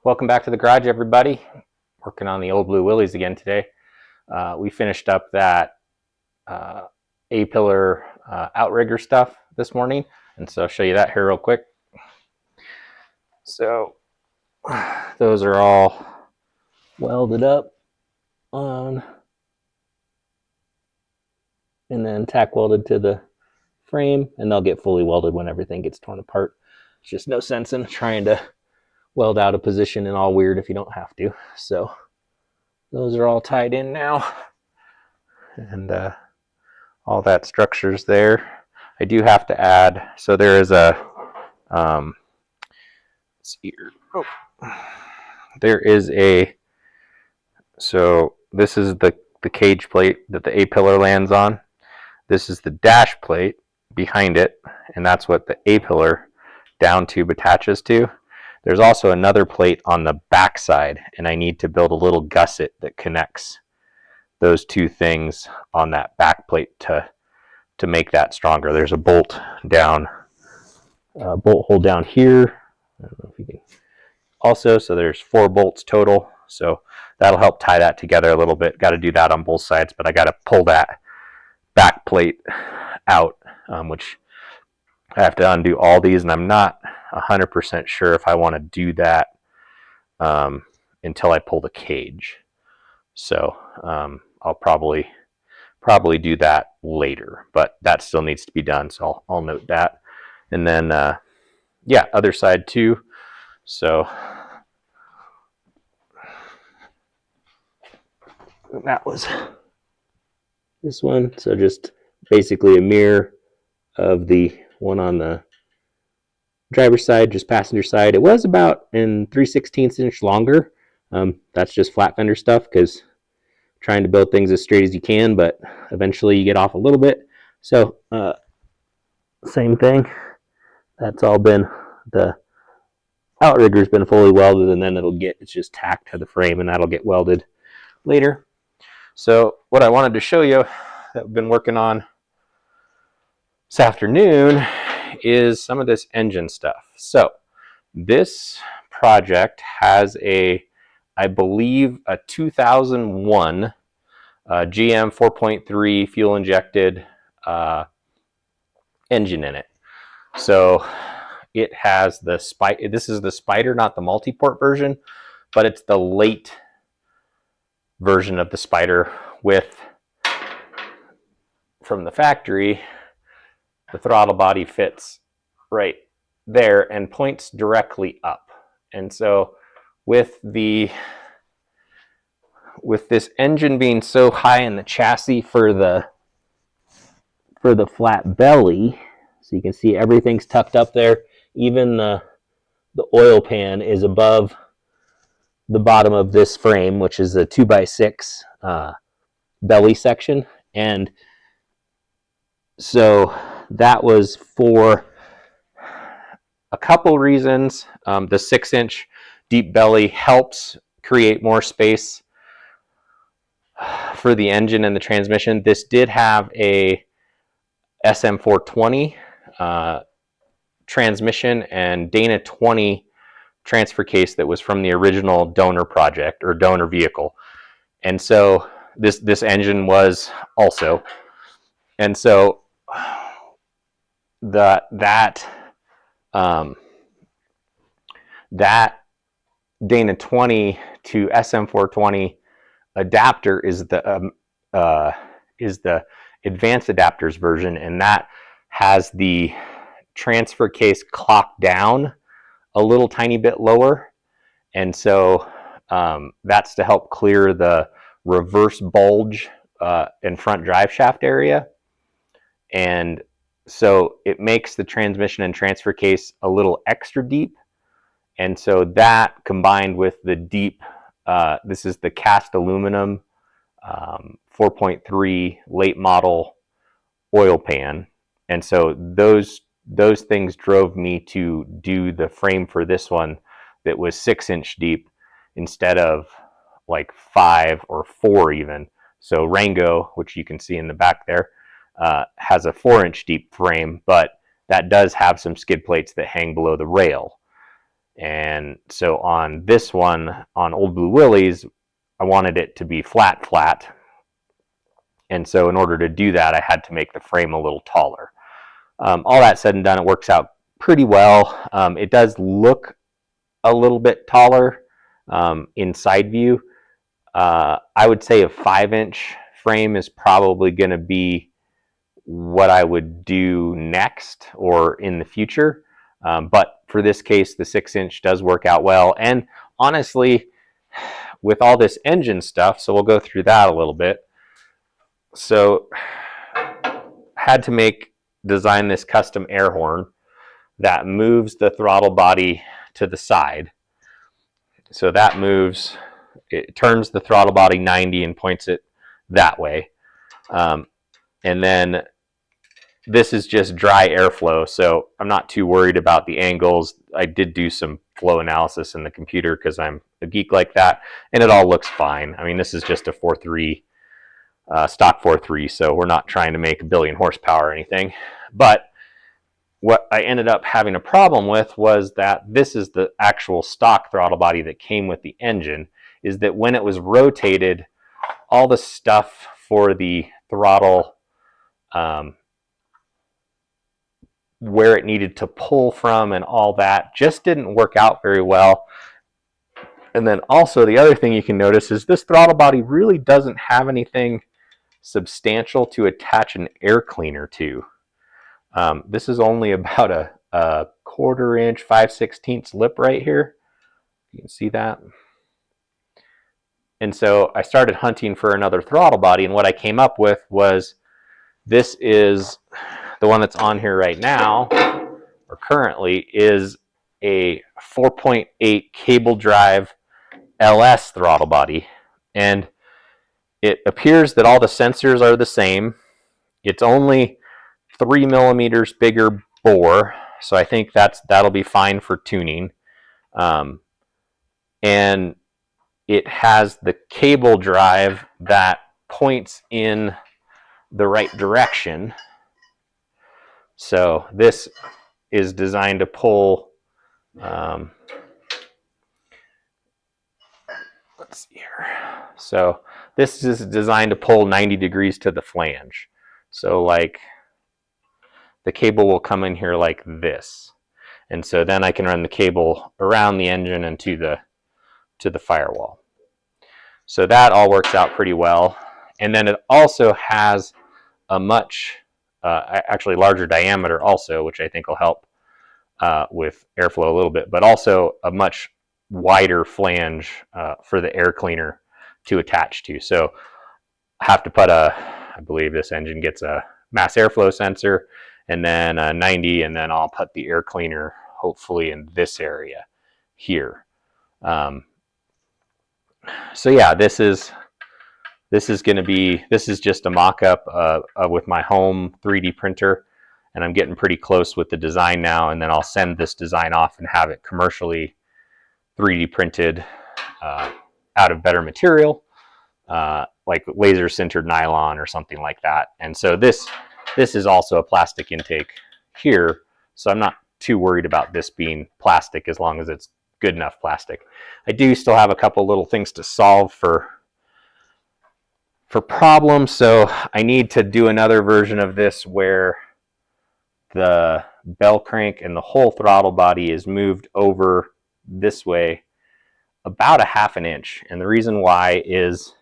Welcome back to the garage, everybody. Working on the old blue Willys again today. We finished up that A-pillar outrigger stuff this morning, and so I'll show you that here real quick. So those are all welded up on and then tack welded to the frame, and they'll get fully welded when everything gets torn apart. There's just no sense in trying to weld out a position and all weird if you don't have to. So those are all tied in now, and all that structure's there. I do have to add, so there is a let's see here. Oh, there is a, so this is the cage plate that the A-pillar lands on. This is the dash plate behind it, and that's what the A-pillar down tube attaches to. There's also another plate on the back side, and I need to build a little gusset that connects those two things on that back plate to make that stronger. There's a bolt down, bolt hole down here. I don't know if you can also, so there's 4 bolts total. So that'll help tie that together a little bit. Got to do that on both sides, but I got to pull that back plate out, which I have to undo all these, and I'm not 100% sure if I want to do that until I pull the cage. So I'll probably do that later, but that still needs to be done, so I'll note that. And then yeah, other side too. So that was this one. So just basically a mirror of the one on the driver's side, just passenger side. It was about 3/16 inch longer. That's just flat fender stuff, because trying to build things as straight as you can, but eventually you get off a little bit. So same thing. That's all been, the outrigger's been fully welded, and then it's just tacked to the frame, and that'll get welded later. So what I wanted to show you that we've been working on this afternoon is some of this engine stuff. So this project has I believe a 2001 GM 4.3 fuel injected engine in it. So it has the this is the Spider, not the multi-port version, but it's the late version of the Spider with, from the factory, the throttle body fits right there and points directly up. And so with this engine being so high in the chassis for the flat belly, so you can see everything's tucked up there. Even the oil pan is above the bottom of this frame, which is a 2x6 belly section. And so that was for a couple reasons. The 6-inch deep belly helps create more space for the engine and the transmission. This did have a SM420 transmission and Dana 20 transfer case that was from the original donor project or donor vehicle. And so this engine was also, and so that Dana 20 to SM420 adapter is the advanced adapters version, and that has the transfer case clocked down a little tiny bit lower. And so that's to help clear the reverse bulge and front drive shaft area. And so it makes the transmission and transfer case a little extra deep. And so that, combined with the deep, this is the cast aluminum 4.3 late model oil pan. And so those things drove me to do the frame for this one that was 6-inch deep instead of like 5 or 4 even. So Rango, which you can see in the back there, has a 4-inch deep frame, but that does have some skid plates that hang below the rail. And so on this one, on Old Blue Willys, I wanted it to be flat. And so in order to do that, I had to make the frame a little taller. All that said and done, it works out pretty well. It does look a little bit taller in side view. I would say a 5-inch frame is probably going to be what I would do next or in the future. But for this case, the 6-inch does work out well. And honestly, with all this engine stuff, so we'll go through that a little bit. So had to design this custom air horn that moves the throttle body to the side. So that moves, it turns the throttle body 90 and points it that way. And then this is just dry airflow, so I'm not too worried about the angles. I did do some flow analysis in the computer because I'm a geek like that, and it all looks fine. I mean, this is just a 4.3, stock 4.3, so we're not trying to make a billion horsepower or anything. But what I ended up having a problem with was that this is the actual stock throttle body that came with the engine, is that when it was rotated, all the stuff for the throttle, where it needed to pull from and all that just didn't work out very well. And then also the other thing you can notice is this throttle body really doesn't have anything substantial to attach an air cleaner to. This is only about a 1/4 inch, 5/16 lip right here. You can see that. And so I started hunting for another throttle body, and what I came up with was this is the one that's on here right now, or currently, is a 4.8 cable drive LS throttle body. And it appears that all the sensors are the same. It's only 3 millimeters bigger bore, so I think that'll be fine for tuning. And it has the cable drive that points in the right direction. So this is designed to pull, let's see here. So this is designed to pull 90 degrees to the flange. So like the cable will come in here like this. And so then I can run the cable around the engine and to the firewall. So that all works out pretty well. And then it also has a much, actually larger diameter also, which I think will help with airflow a little bit, but also a much wider flange for the air cleaner to attach to. So I have to put I believe this engine gets a mass airflow sensor and then a 90, and then I'll put the air cleaner hopefully in this area here. So yeah, this is just a mock-up with my home 3D printer, and I'm getting pretty close with the design now, and then I'll send this design off and have it commercially 3D printed out of better material, like laser sintered nylon or something like that. And so this is also a plastic intake here, so I'm not too worried about this being plastic as long as it's good enough plastic. I do still have a couple little things to solve for problems, so I need to do another version of this where the bell crank and the whole throttle body is moved over this way about a 1/2 inch. And the reason why is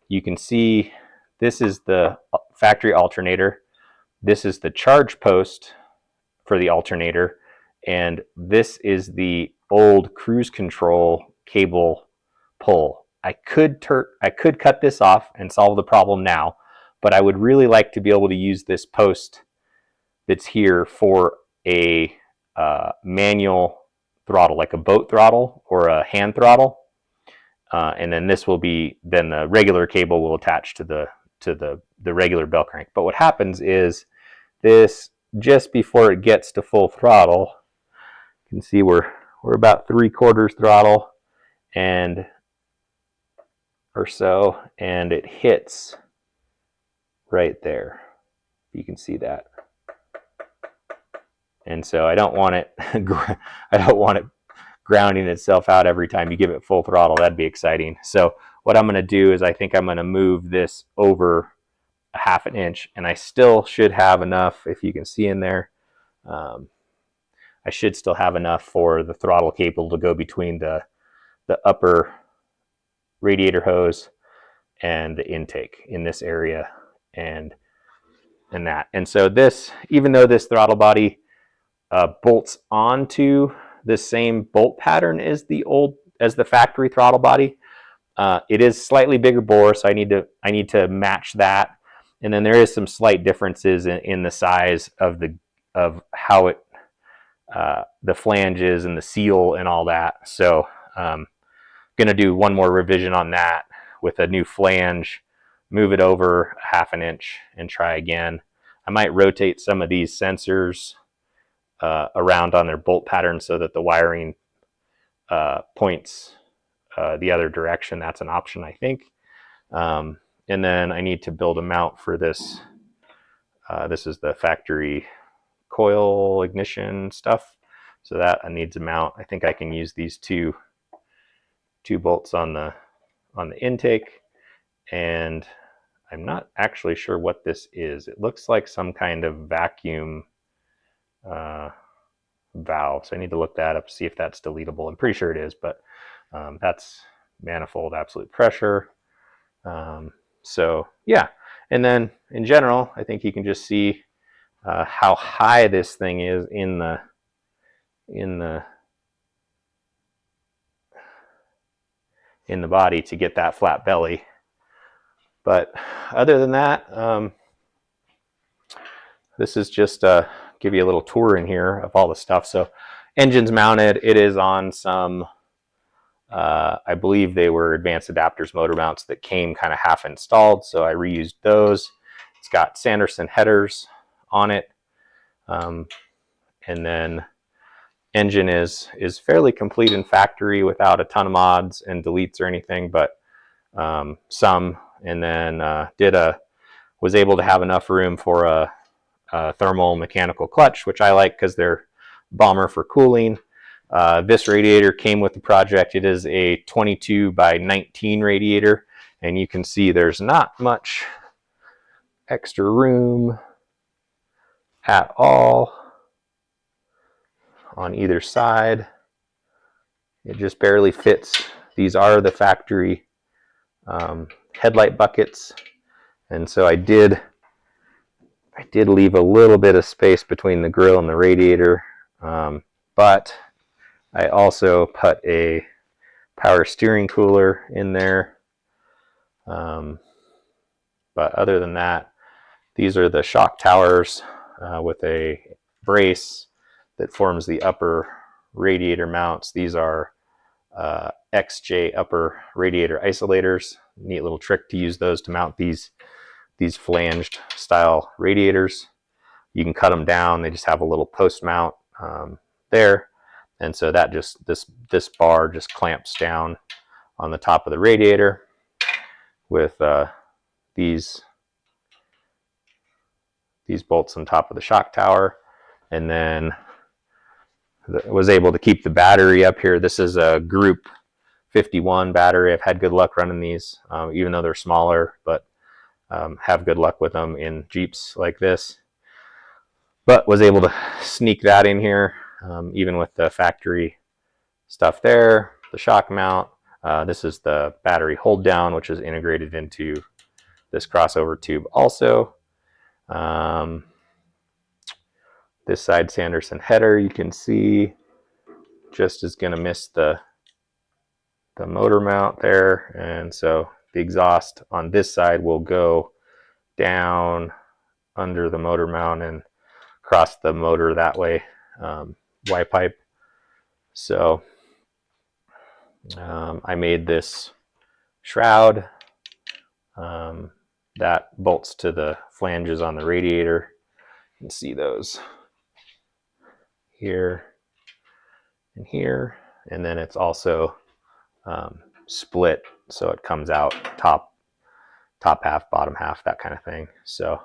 you can see this is the factory alternator, this is the charge post for the alternator, and this is the old cruise control cable pull. I could cut this off and solve the problem now, but I would really like to be able to use this post that's here for a manual throttle, like a boat throttle or a hand throttle. And then this will be, then the regular cable will attach to the regular bell crank. But what happens is this, just before it gets to full throttle, you can see we're about 3/4 throttle and or so, and it hits right there. You can see that. And so I don't want it grounding itself out every time you give it full throttle. That'd be exciting. So what I'm going to do is I think I'm going to move this over a 1/2 inch, and I still should have enough, if you can see in there, I should still have enough for the throttle cable to go between the upper radiator hose and the intake in this area and that. And so this, even though this throttle body bolts onto the same bolt pattern as the factory throttle body, it is slightly bigger bore, so I need to match that. And then there is some slight differences in the size of how it the flanges and the seal and all that. So gonna do one more revision on that with a new flange, move it over a 1/2 inch, and try again. I might rotate some of these sensors around on their bolt pattern so that the wiring points the other direction. That's an option, I think. And then I need to build a mount for this. This is the factory coil ignition stuff, so that needs a mount. I think I can use these two bolts on the intake, and I'm not actually sure what this is. It looks like some kind of vacuum valve, so I need to look that up, see if that's deletable. I'm pretty sure it is, but that's manifold absolute pressure. So yeah, and then in general, I think you can just see how high this thing is in the body to get that flat belly. But other than that, this is just give you a little tour in here of all the stuff. So engine's mounted. It is on some, I believe they were advanced adapters motor mounts that came kind of half installed, so I reused those. It's got Sanderson headers on it. And then engine is fairly complete in factory without a ton of mods and deletes or anything, but some. And then was able to have enough room for a thermal mechanical clutch, which I like because they're bomber for cooling. This radiator came with the project. It is a 22 by 19 radiator, and you can see there's not much extra room at all on either side. It just barely fits. These are the factory headlight buckets, and so I did leave a little bit of space between the grill and the radiator, but I also put a power steering cooler in there. But other than that, these are the shock towers with a brace that forms the upper radiator mounts. These are XJ upper radiator isolators. Neat little trick to use those to mount these flanged style radiators. You can cut them down. They just have a little post mount there, and so that just this bar just clamps down on the top of the radiator with these bolts on top of the shock tower, and then was able to keep the battery up here. This is a Group 51 battery. I've had good luck running these, even though they're smaller, but have good luck with them in Jeeps like this. But was able to sneak that in here, even with the factory stuff there. The shock mount. This is the battery hold down, which is integrated into this crossover tube also. This side Sanderson header, you can see, just is going to miss the motor mount there, and so the exhaust on this side will go down under the motor mount and cross the motor that way, Y pipe. So I made this shroud that bolts to the flanges on the radiator. You can see those here and here, and then it's also split, so it comes out top half, bottom half, that kind of thing. So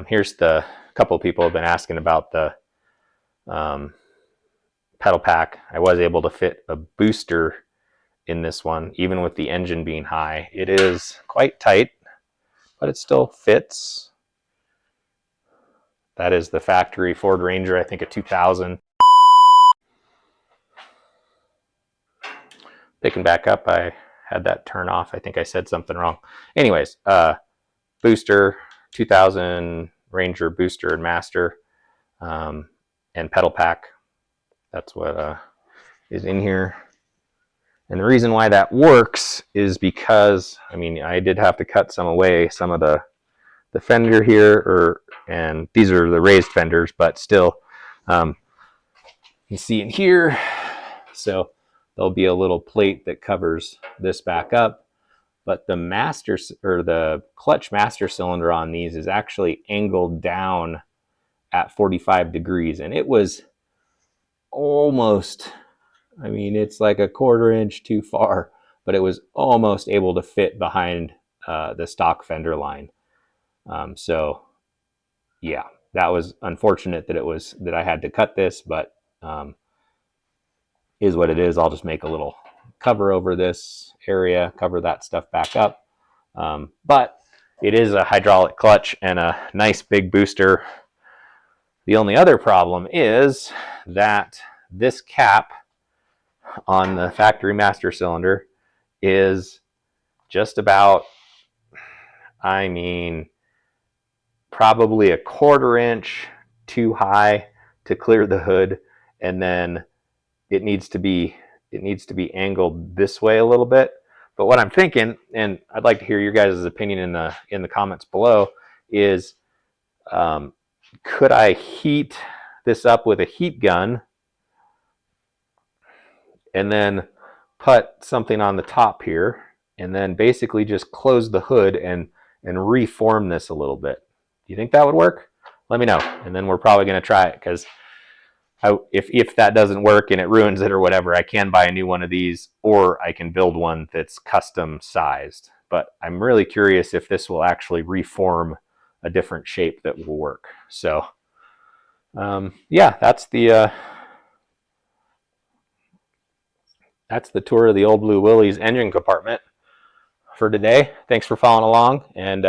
here's the couple of people have been asking about the power pedal pack. I was able to fit a booster in this one, even with the engine being high. It is quite tight, but it still fits. That is the factory Ford Ranger, I think a 2000. Picking back up, I had that turn off. I think I said something wrong. Anyways, booster, 2000 Ranger booster and master, and pedal pack. That's what is in here. And the reason why that works is because, I mean, I did have to cut some away, some of the fender here, and these are the raised fenders, but still, you see in here, so there'll be a little plate that covers this back up, but the master, or the clutch master cylinder on these is actually angled down at 45 degrees, and it was almost, I mean, it's like a 1/4 inch too far, but it was almost able to fit behind the stock fender line. So yeah, that was unfortunate that I had to cut this, but is what it is. I'll just make a little cover over this area, cover that stuff back up. But it is a hydraulic clutch and a nice big booster. The only other problem is that this cap on the factory master cylinder is just about, I mean, probably a 1/4 inch too high to clear the hood, and then it needs to be angled this way a little bit. But what I'm thinking, and I'd like to hear your guys' opinion in the comments below, is could I heat this up with a heat gun and then put something on the top here, and then basically just close the hood and reform this a little bit? Do you think that would work? Let me know, and then we're probably going to try it, because if that doesn't work and it ruins it or whatever, I can buy a new one of these, or I can build one that's custom sized. But I'm really curious if this will actually reform a different shape that will work. So yeah, that's the tour of the old blue Willys engine compartment for today. Thanks for following along, and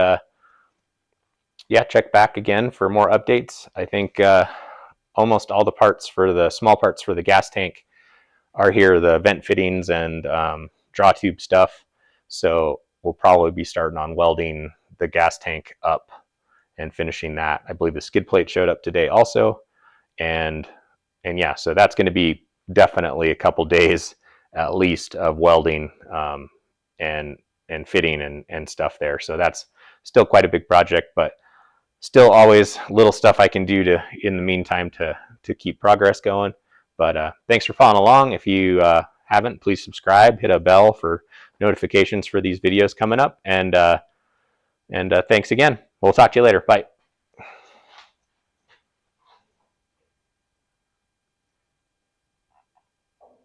yeah, check back again for more updates. I think almost all the parts for the small parts for the gas tank are here, the vent fittings and draw tube stuff. So we'll probably be starting on welding the gas tank up and finishing that. I believe the skid plate showed up today also, and yeah, so that's going to be definitely a couple days at least of welding and fitting and stuff there. So that's still quite a big project, but still always little stuff I can do in the meantime to keep progress going. But thanks for following along. If you haven't, please subscribe, hit a bell for notifications for these videos coming up, and thanks again. We'll talk to you later. Bye.